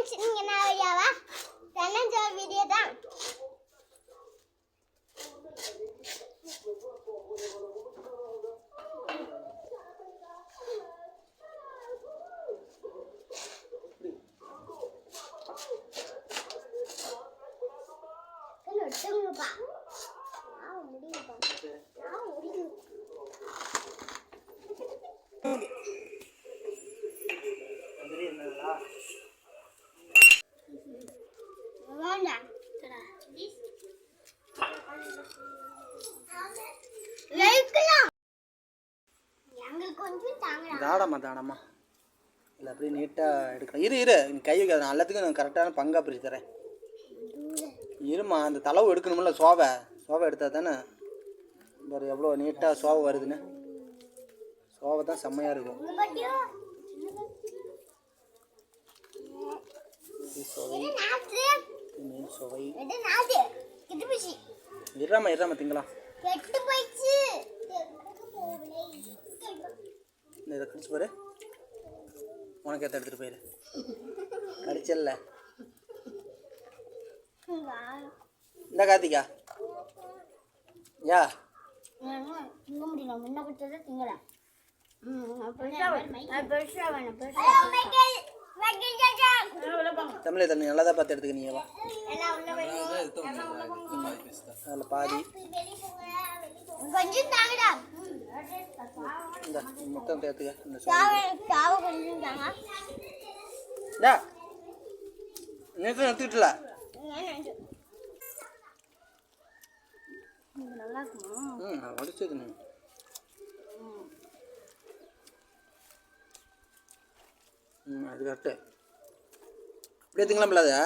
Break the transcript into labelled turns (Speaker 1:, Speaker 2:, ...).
Speaker 1: friends நீங்க என்ன வீடியோவா தென்னஞ்சோ வீடியோ தான் ஒட்டுங்கப்பா முடியுப்பா முடியும்
Speaker 2: தாடாமா இல்லை அப்படியே நீட்டாக எடுக்கலாம் இரு நீ கை வைக்காத நான் எல்லாத்துக்கும் நான் கரெக்டான பங்காக பிரித்து தரேன் இருமா அந்த தளவு எடுக்கணுமில்ல சோவை எடுத்தால் தானே வேறு எவ்வளோ நீட்டாக சோவை வருதுன்னு சோவை தான் செம்மையாக இருக்கும் சுவை இறாம திங்கலாம் இதை கடிச்சு பாரு உனக்கு ஏற்ற எடுத்துகிட்டு போயிரு கடிச்சல்ல இந்த கார்த்திகா யா
Speaker 1: திங்க முடியல முன்ன கொடுத்ததை திங்கலாம்
Speaker 2: தமிழை தண்ணி நல்லா தான் பார்த்து எடுத்துக்க நீவா அதில் பாதி இந்த மொத்தம் எடுத்துக்க இந்த நேற்று எடுத்துக்கிட்டல
Speaker 1: நல்லா இருக்குமா
Speaker 2: நான் வடிச்சது அது கரெக்டு இப்படியே திங்கலாம்ல அதை